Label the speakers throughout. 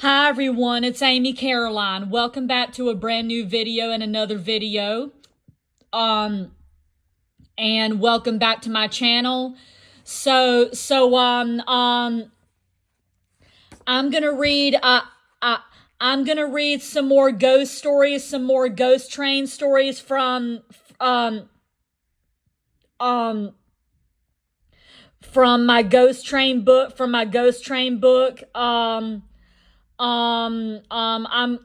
Speaker 1: Hi everyone, it's Amy Caroline. Welcome back to a brand new video and another video. Um and welcome back to my channel. I'm gonna read uh I'm gonna read some more ghost stories, some more ghost train stories um um from my ghost train book, Um, um, I'm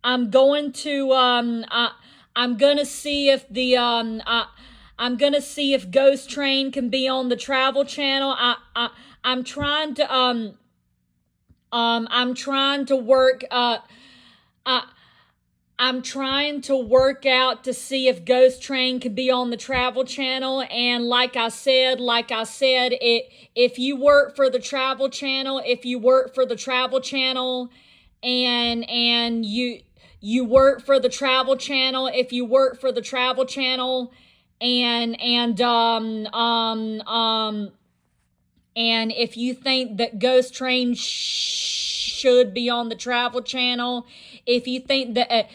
Speaker 1: I'm going to I'm gonna see if I'm gonna see if Ghost Train can be on the Travel Channel. I'm trying to I'm trying to work I I'm trying to work out to see if Ghost Train can be on the Travel Channel. And if you work for the Travel Channel, and you work for the Travel Channel, if you work for the Travel Channel, and if you think that Ghost Train should be on the Travel Channel, if you think that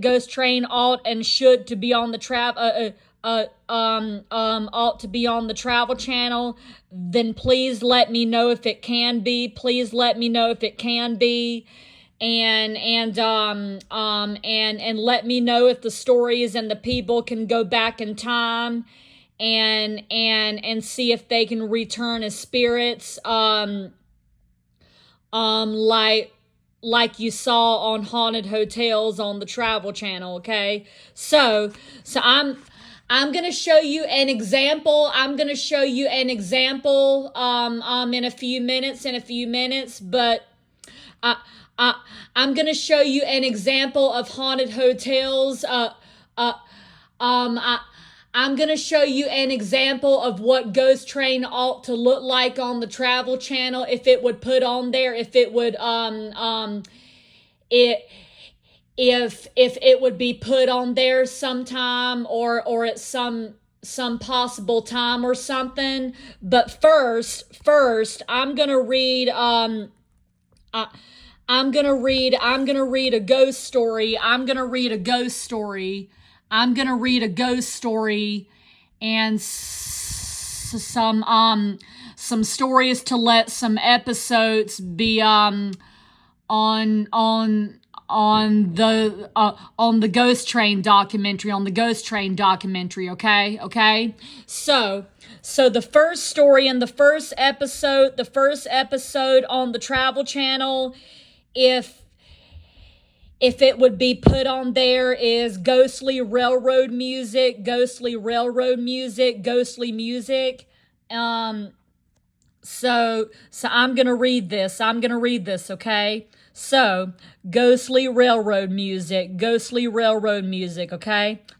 Speaker 1: Ghost Train ought and should to be on the ought to be on the Travel Channel, then please let me know if it can be. Please let me know if it can be. And let me know if the stories and the people can go back in time and see if they can return as spirits, like you saw on Haunted Hotels on the Travel Channel. Okay, so I'm gonna show you an example. In a few minutes, but I'm gonna show you an example of haunted hotels. Uh, I'm going to show you an example of what Ghost Train ought to look like on the Travel Channel if it would put on there, if it would if it would be put on there sometime, or at some possible time or something. But first I'm going to read I'm gonna read a ghost story. I'm gonna read a ghost story and some stories to let some episodes be on the Ghost Train documentary. Okay. So the first story in the first episode on the Travel Channel, if it would be put on there, is ghostly railroad music. So I'm gonna read this. Okay. So ghostly railroad music. Okay.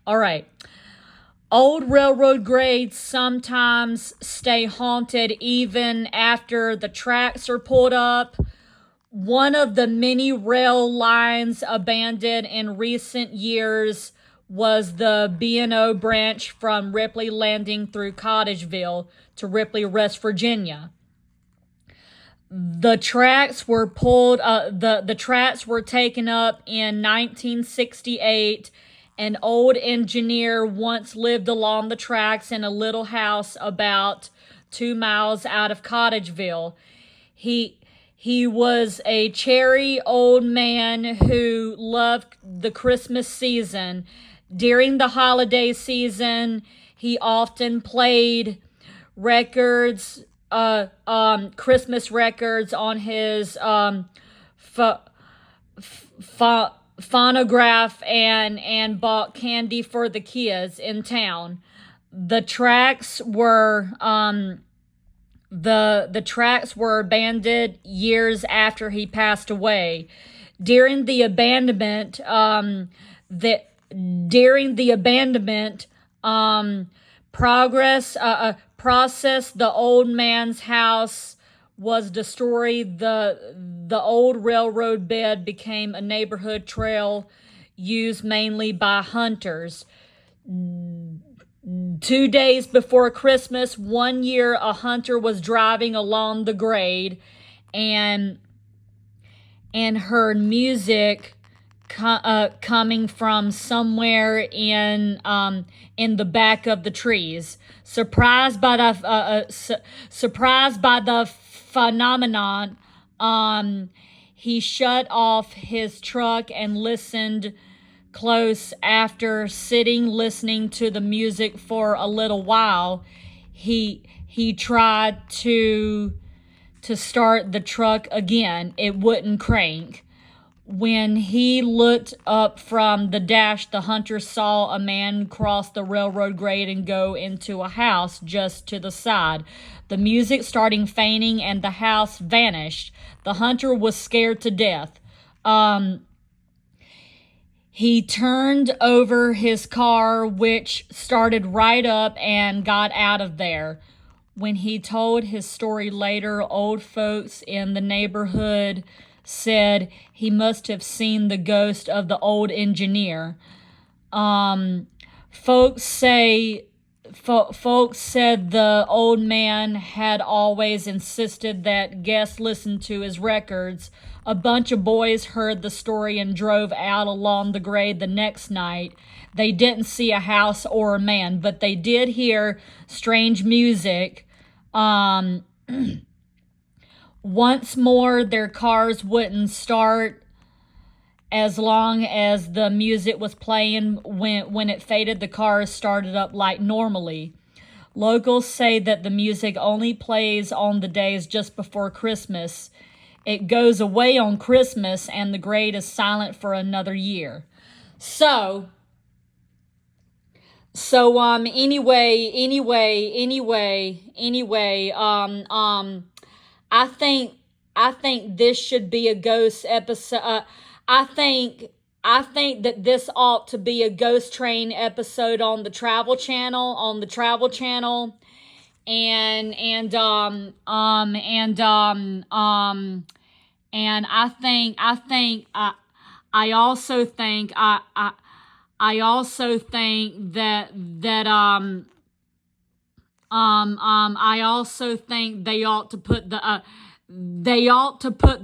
Speaker 1: All right. Old railroad grades sometimes stay haunted even after the tracks are pulled up. One of the many rail lines abandoned in recent years was the B&O branch from Ripley Landing through Cottageville to Ripley, West Virginia. The tracks were taken up in 1968. An old engineer once lived along the tracks in a little house about 2 miles out of Cottageville. He was a cheery old man who loved the Christmas season. During the holiday season, he often played Christmas records on his phonograph and bought candy for the kids in town. The tracks were abandoned years after he passed away. During the abandonment, process, the old man's house was destroyed. The old railroad bed became a neighborhood trail used mainly by hunters. 2 days before Christmas, one year, a hunter was driving along the grade, and and heard music coming from somewhere in the back of the trees. Surprised by the phenomenon, he shut off his truck and listened close. After sitting listening to the music for a little while, he tried to start the truck again. It wouldn't crank. When he looked up from the dash, the hunter saw a man cross the railroad grade and go into a house just to the side. The music starting fainting and the house vanished. The hunter was scared to death. He turned over his car, which started right up, and got out of there. When he told his story later, old folks in the neighborhood said he must have seen the ghost of the old engineer. Folks said the old man had always insisted that guests listen to his records. A bunch of boys heard the story and drove out along the grade the next night. They didn't see a house or a man, but they did hear strange music. Once more, their cars wouldn't start as long as the music was playing. When it faded, the cars started up like normally. Locals say that the music only plays on the days just before Christmas. It goes away on Christmas, and the grade is silent for another year. So anyway, I think this should be a ghost episode. I think that this ought to be a ghost train episode on the Travel Channel, and I also think I also think they ought to put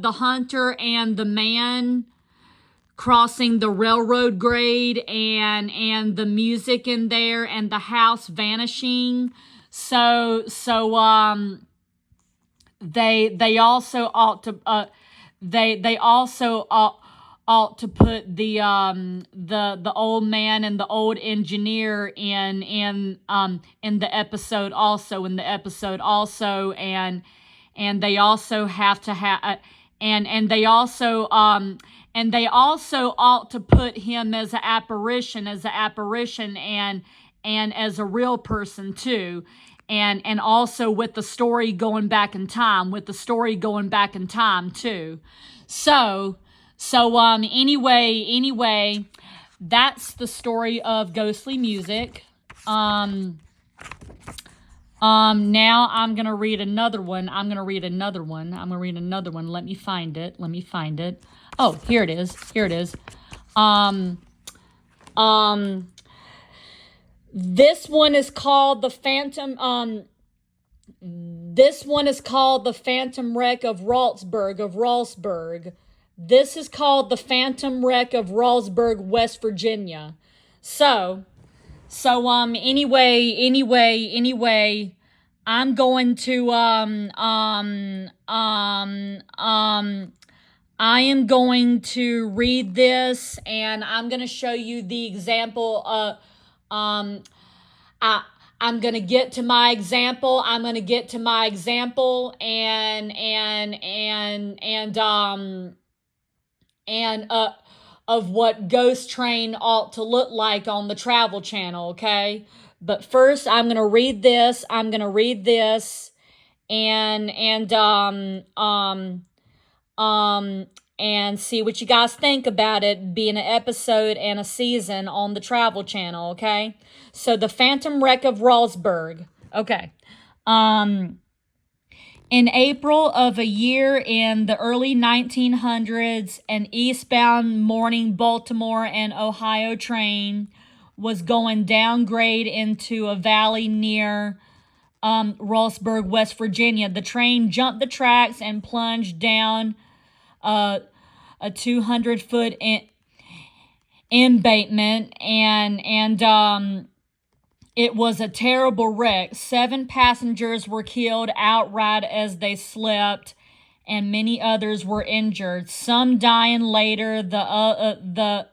Speaker 1: the hunter and the man crossing the railroad grade and the music in there and the house vanishing. They also ought to put the old man and the old engineer in the episode also, and they also have to have and they also ought to put him as an apparition and as a real person too, and also with the story going back in time too. Anyway, that's the story of ghostly music. Now I'm going to read another one. Let me find it. Oh, here it is. This one is called the Phantom Wreck of Ralsburg. This is called the Phantom Wreck of Ralsburg, West Virginia. Anyway, I'm going to I am going to read this, and I'm going to show you the example. I'm going to get to my example. And of what Ghost Train ought to look like on the Travel Channel, okay? But first, I'm going to read this. And see what you guys think about it being an episode and a season on the Travel Channel, okay? So, the Phantom Wreck of Ralsburg, okay. In April of a year in the early 1900s, an eastbound morning Baltimore and Ohio train was going downgrade into a valley near Ralsburg, West Virginia. The train jumped the tracks and plunged down a 200-foot embankment, and it was a terrible wreck. 7 passengers were killed outright as they slept, and many others were injured, some dying later. The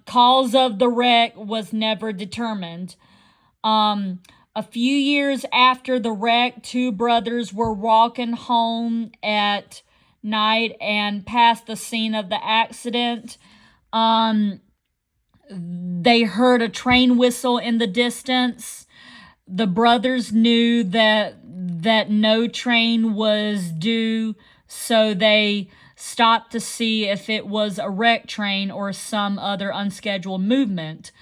Speaker 1: cause of the wreck was never determined. A few years after the wreck, 2 brothers were walking home at night and passed the scene of the accident. They heard a train whistle in the distance. The brothers knew that no train was due, so they stopped to see if it was a wreck train or some other unscheduled movement.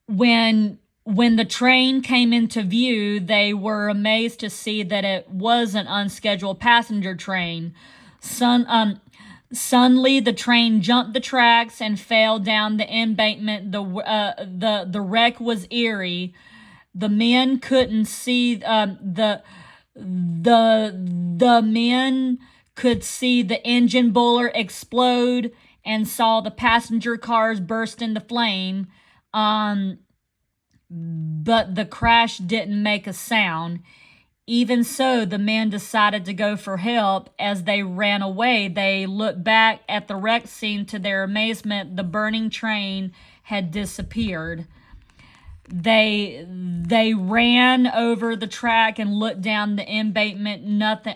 Speaker 1: When the train came into view, they were amazed to see that it was an unscheduled passenger train. Suddenly, the train jumped the tracks and fell down the embankment. The wreck was eerie. The men couldn't see the men could see the engine boiler explode and saw the passenger cars burst into flame. But the crash didn't make a sound. Even so, the men decided to go for help. As they ran away, they looked back at the wreck scene. To their amazement, the burning train had disappeared. They ran over the track and looked down the embankment. Nothing.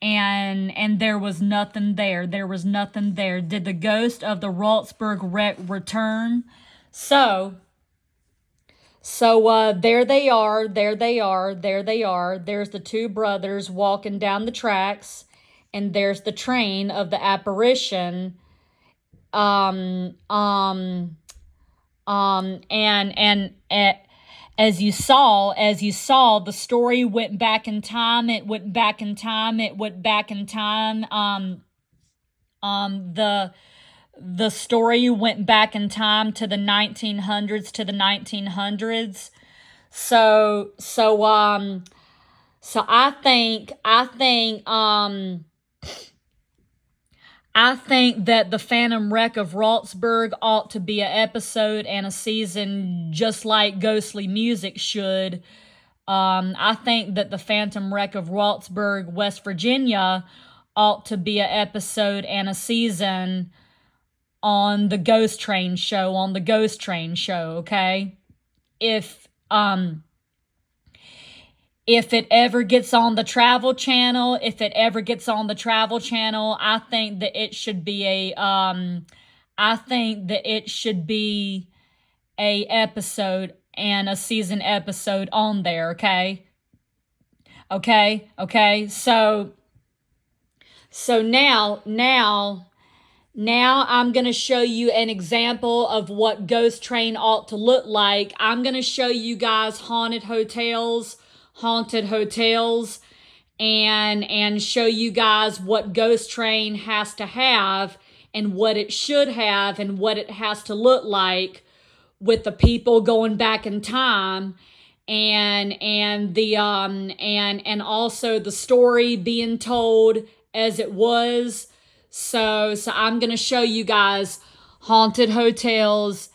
Speaker 1: And there was nothing there. There was nothing there. Did the ghost of the Raltsburg wreck return? So there they are. There's the 2 brothers walking down the tracks, and there's the train of the apparition. And as you saw, the story went back in time. It went back in time. The story went back in time to the 1900s. So I think that the Phantom Wreck of Raltsburg ought to be an episode and a season, just like Ghostly Music should. I think that the Phantom Wreck of Raltsburg, West Virginia, ought to be an episode and a season on the Ghost Train show, okay? If it ever gets on the Travel Channel, I think that it should be a episode and a season episode on there, okay? Okay. So now I'm going to show you an example of what Ghost Train ought to look like. I'm going to show you guys haunted hotels, and show you guys what Ghost Train has to have and what it should have and what it has to look like, with the people going back in time, and also the story being told as it was. So I'm going to show you guys haunted hotels,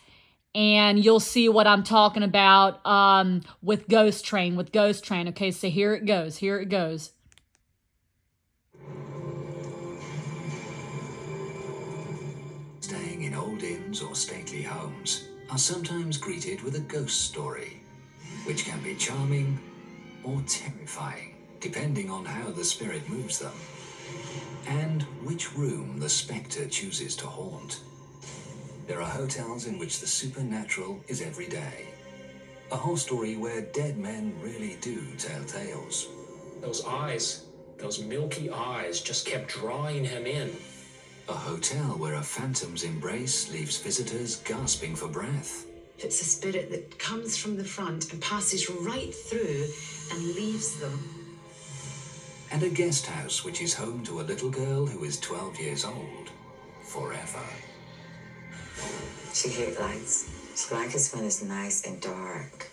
Speaker 1: and you'll see what I'm talking about with Ghost Train. Okay, so here it goes.
Speaker 2: Staying in old inns or stately homes are sometimes greeted with a ghost story, which can be charming or terrifying, depending on how the spirit moves them, and which room the spectre chooses to haunt. There are hotels in which the supernatural is every day. A whole story where dead men really do tell tales.
Speaker 3: Those eyes, those milky eyes, just kept drawing him in.
Speaker 2: A hotel where a phantom's embrace leaves visitors gasping for breath.
Speaker 4: It's a spirit that comes from the front and passes right through and leaves them.
Speaker 2: And a guest house which is home to a little girl who is 12 years old forever.
Speaker 5: She hates lights. She likes it when it's nice and dark.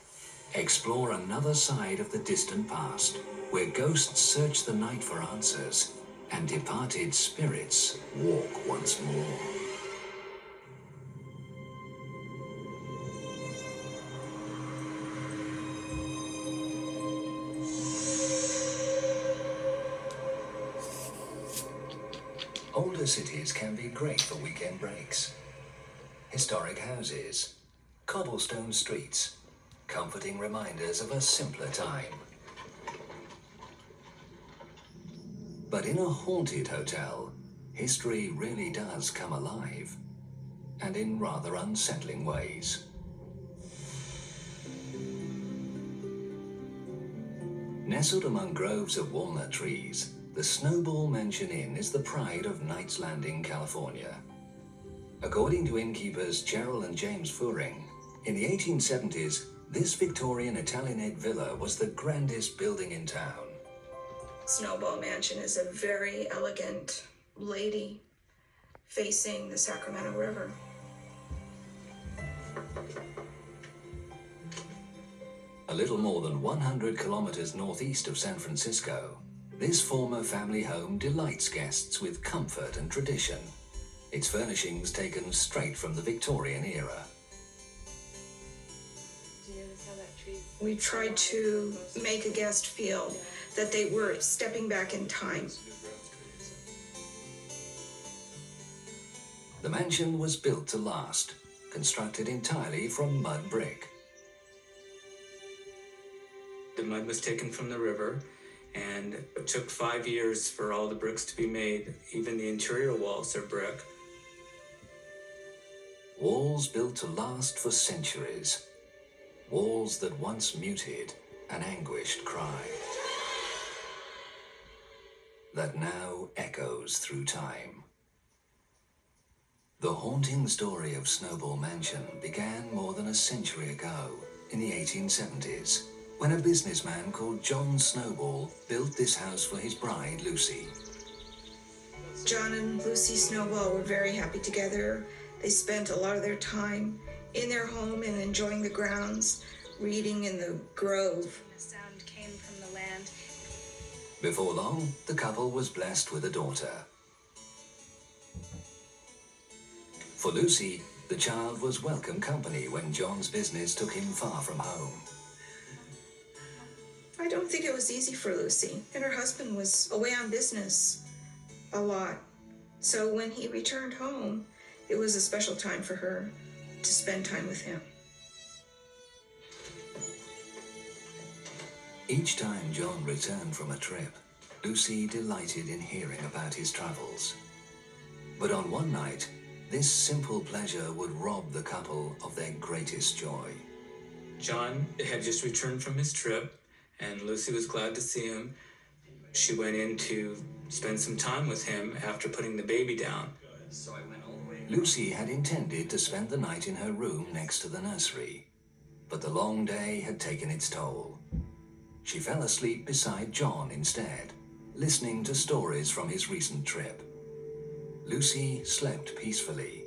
Speaker 2: Explore another side of the distant past where ghosts search the night for answers and departed spirits walk once more. Older cities can be great for weekend breaks. Historic houses, cobblestone streets, comforting reminders of a simpler time. But in a haunted hotel, history really does come alive, and in rather unsettling ways. Nestled among groves of walnut trees, the Snowball Mansion Inn is the pride of Knights Landing, California. According to innkeepers Cheryl and James Furing, in the 1870s, this Victorian Italianate villa was the grandest building in town.
Speaker 6: Snowball Mansion is a very elegant lady facing the Sacramento River.
Speaker 2: A little more than 100 kilometers northeast of San Francisco, this former family home delights guests with comfort and tradition. Its furnishings taken straight from the Victorian era.
Speaker 6: We tried to make a guest feel that they were stepping back in time.
Speaker 2: The mansion was built to last, constructed entirely from mud brick.
Speaker 7: The mud was taken from the river, and it took 5 years for all the bricks to be made. Even the interior walls are brick.
Speaker 2: Walls built to last for centuries. Walls that once muted an anguished cry that now echoes through time. The haunting story of Snowball Mansion began more than a century ago, in the 1870s, when a businessman called John Snowball built this house for his bride, Lucy.
Speaker 6: John and Lucy Snowball were very happy together. They spent a lot of their time in their home and enjoying the grounds, reading in the grove.
Speaker 8: The sound came from the land.
Speaker 2: Before long, the couple was blessed with a daughter. For Lucy, the child was welcome company when John's business took him far from home.
Speaker 6: I don't think it was easy for Lucy, and her husband was away on business a lot. So when he returned home, it was a special time for her to spend time with him.
Speaker 2: Each time John returned from a trip, Lucy delighted in hearing about his travels. But on one night, this simple pleasure would rob the couple of their greatest joy.
Speaker 7: John had just returned from his trip, and Lucy was glad to see him. She went in to spend some time with him after putting the baby down.
Speaker 2: Lucy had intended to spend the night in her room next to the nursery, but the long day had taken its toll. She fell asleep beside John instead, listening to stories from his recent trip. Lucy slept peacefully,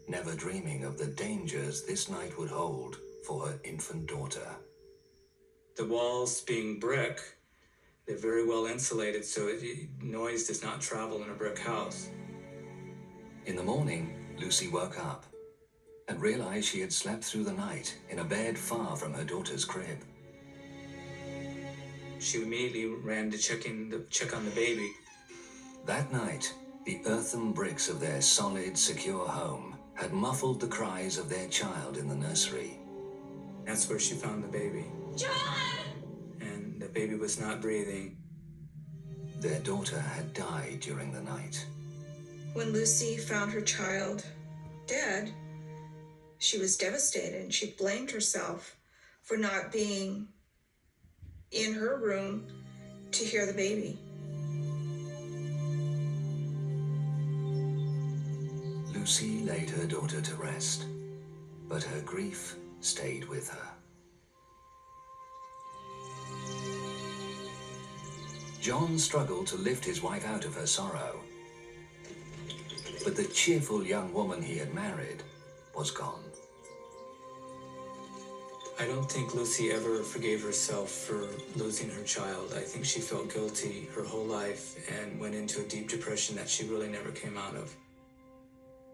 Speaker 2: never dreaming of the dangers this night would hold for her infant daughter.
Speaker 7: The walls being brick, they're very well insulated, so noise does not travel in a brick house.
Speaker 2: In the morning, Lucy woke up and realized she had slept through the night in a bed far from her daughter's crib.
Speaker 7: She immediately ran to check on the baby.
Speaker 2: That night, the earthen bricks of their solid, secure home had muffled the cries of their child in the nursery.
Speaker 7: That's where she found the baby.
Speaker 8: John!
Speaker 7: And the baby was not breathing.
Speaker 2: Their daughter had died during the night.
Speaker 6: When Lucy found her child dead, she was devastated and she blamed herself for not being in her room to hear the baby.
Speaker 2: Lucy laid her daughter to rest, but her grief stayed with her. John struggled to lift his wife out of her sorrow, but the cheerful young woman he had married was gone.
Speaker 7: I don't think Lucy ever forgave herself for losing her child. I think she felt guilty her whole life and went into a deep depression that she really never came out of.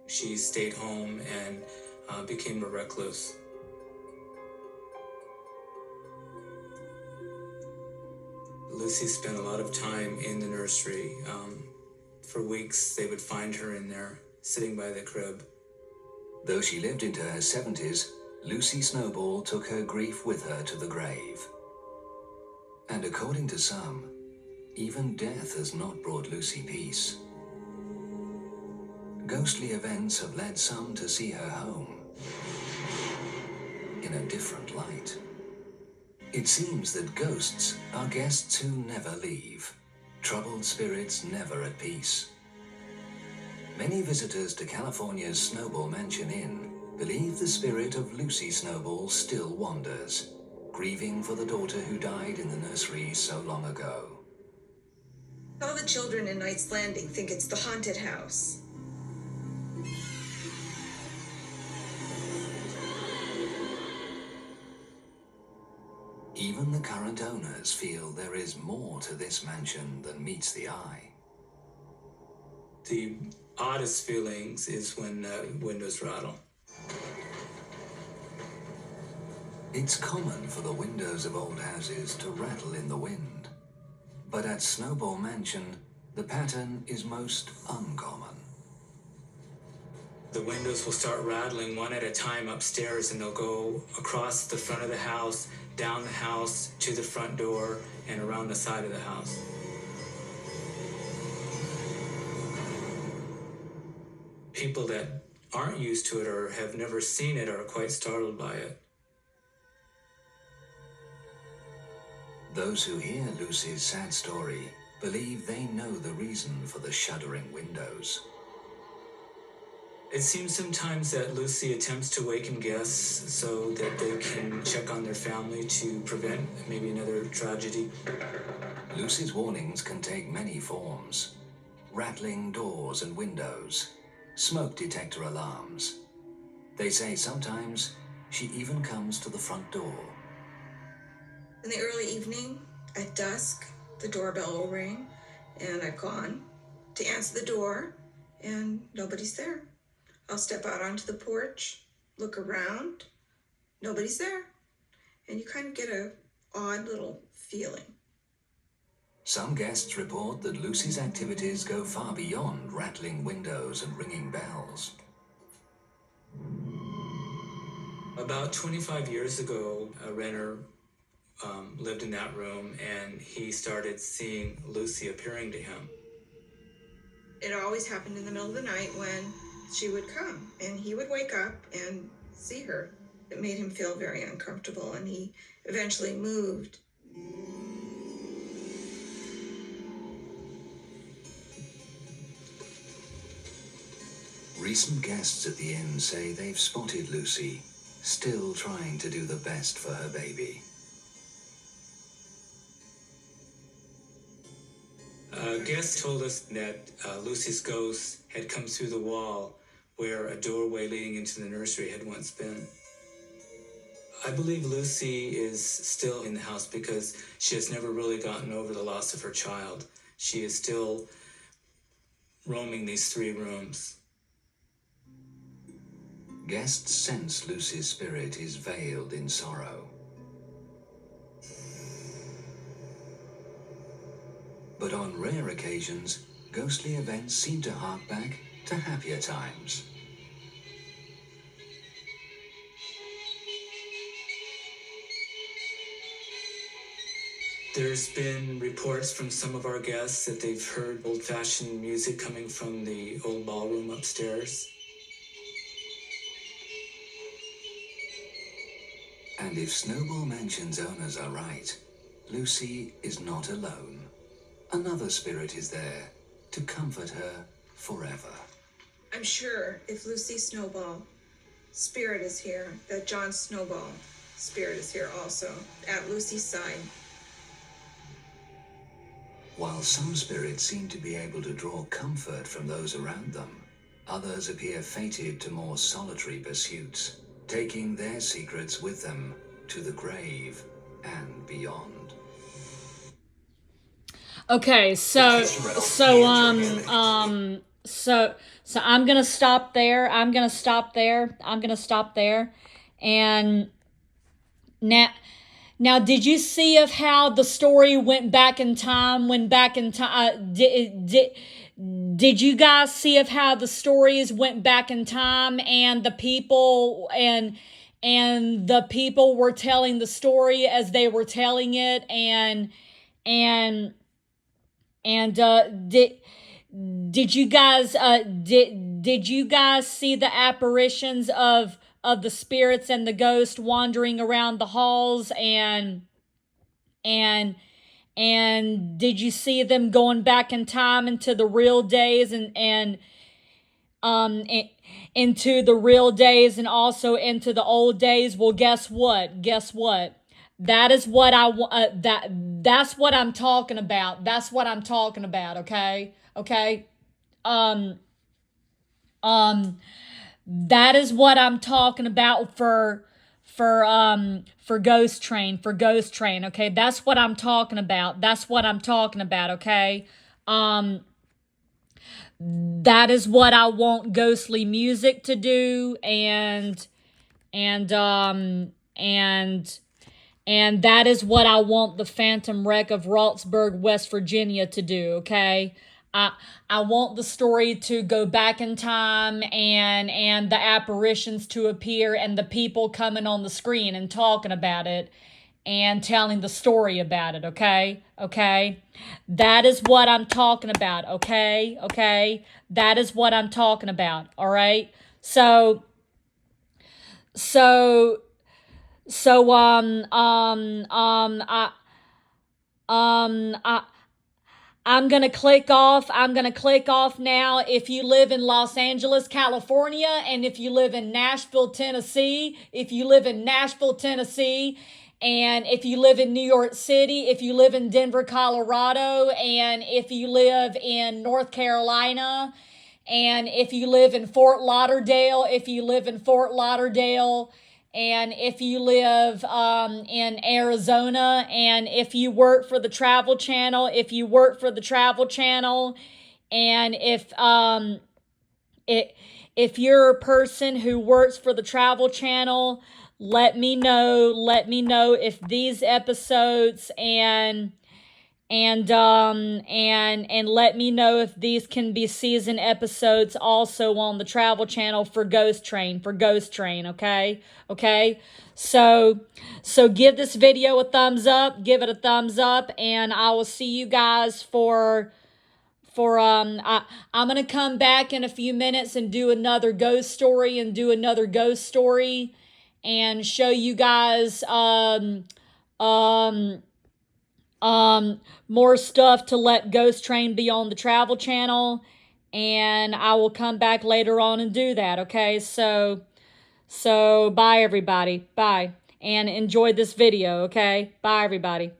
Speaker 7: She stayed home and became a recluse. Lucy spent a lot of time in the nursery. For weeks, they would find her in there, sitting by the crib.
Speaker 2: Though she lived into her 70s, Lucy Snowball took her grief with her to the grave. And according to some, even death has not brought Lucy peace. Ghostly events have led some to see her home in a different light. It seems that ghosts are guests who never leave, troubled spirits never at peace. Many visitors to California's Snowball Mansion Inn believe the spirit of Lucy Snowball still wanders, grieving for the daughter who died in the nursery so long ago.
Speaker 6: All the children in Knight's Landing think it's the haunted house.
Speaker 2: Even the current owners feel there is more to this mansion than meets the eye.
Speaker 7: The oddest feelings is when windows rattle.
Speaker 2: It's common for the windows of old houses to rattle in the wind. But at Snowball Mansion, the pattern is most uncommon.
Speaker 7: The windows will start rattling one at a time upstairs, and they'll go across the front of the house, down the house, to the front door, and around the side of the house. People that aren't used to it or have never seen it are quite startled by it.
Speaker 2: Those who hear Lucy's sad story believe they know the reason for the shuddering windows.
Speaker 7: It seems sometimes that Lucy attempts to waken guests so that they can check on their family to prevent maybe another tragedy.
Speaker 2: Lucy's warnings can take many forms: rattling doors and windows, smoke detector alarms. They say sometimes she even comes to the front door.
Speaker 6: In the early evening, at dusk, the doorbell will ring, and I've gone to answer the door, and nobody's there. I'll step out onto the porch, look around, nobody's there. And you kind of get an odd little feeling.
Speaker 2: Some guests report that Lucy's activities go far beyond rattling windows and ringing bells.
Speaker 7: About 25 years ago, a renter lived in that room, and he started seeing Lucy appearing to him.
Speaker 6: It always happened in the middle of the night when she would come, and he would wake up and see her. It made him feel very uncomfortable, and he eventually moved.
Speaker 2: Recent guests at the inn say they've spotted Lucy, still trying to do the best for her baby.
Speaker 7: A guest told us that Lucy's ghost had come through the wall where a doorway leading into the nursery had once been. I believe Lucy is still in the house because she has never really gotten over the loss of her child. She is still roaming these 3 rooms.
Speaker 2: Guests sense Lucy's spirit is veiled in sorrow. But on rare occasions, ghostly events seem to hark back to happier times.
Speaker 7: There's been reports from some of our guests that they've heard old-fashioned music coming from the old ballroom upstairs.
Speaker 2: And if Snowball Mansion's owners are right, Lucy is not alone. Another spirit is there to comfort her forever.
Speaker 6: I'm sure if Lucy Snowball spirit is here, that John Snowball spirit is here also, at Lucy's side.
Speaker 2: While some spirits seem to be able to draw comfort from those around them, others appear fated to more solitary pursuits, taking their secrets with them to the grave and beyond.
Speaker 1: Okay, so I'm gonna stop there. And now, did you see of how the story went back in time? Did you guys see of how the stories went back in time, and the people were telling the story as they were telling it, did you guys did you guys see the apparitions of the spirits and the ghost wandering around the halls, and did you see them going back in time into the real days, into the real days, and also into the old days? Well, guess what? That is what I want. That's what I'm talking about. That's what I'm talking about. Okay. That is what I'm talking about for Ghost Train. Okay. That's what I'm talking about. Okay. That is what I want ghostly music to do, and that is what I want the Phantom Wreck of Roxburgh, West Virginia to do, okay? I want the story to go back in time, and the apparitions to appear, and the people coming on the screen and talking about it and telling the story about it, okay? That is what I'm talking about, okay? That is what I'm talking about, all right? I'm going to click off. Now. If you live in Los Angeles, California, and if you live in Nashville, Tennessee, and if you live in New York City, if you live in Denver, Colorado, and if you live in North Carolina, and if you live in Fort Lauderdale, and if you live in Arizona, and if you work for the Travel Channel, and if you're a person who works for the Travel Channel, let me know if these episodes and let me know if these can be season episodes also on the Travel Channel for Ghost Train, okay? So give this video a thumbs up, and I will see you guys I'm going to come back in a few minutes and do another ghost story, and show you guys more stuff to let Ghost Train be on the Travel Channel, and I will come back later on and do that, okay? So bye everybody, bye, and enjoy this video, okay? Bye everybody.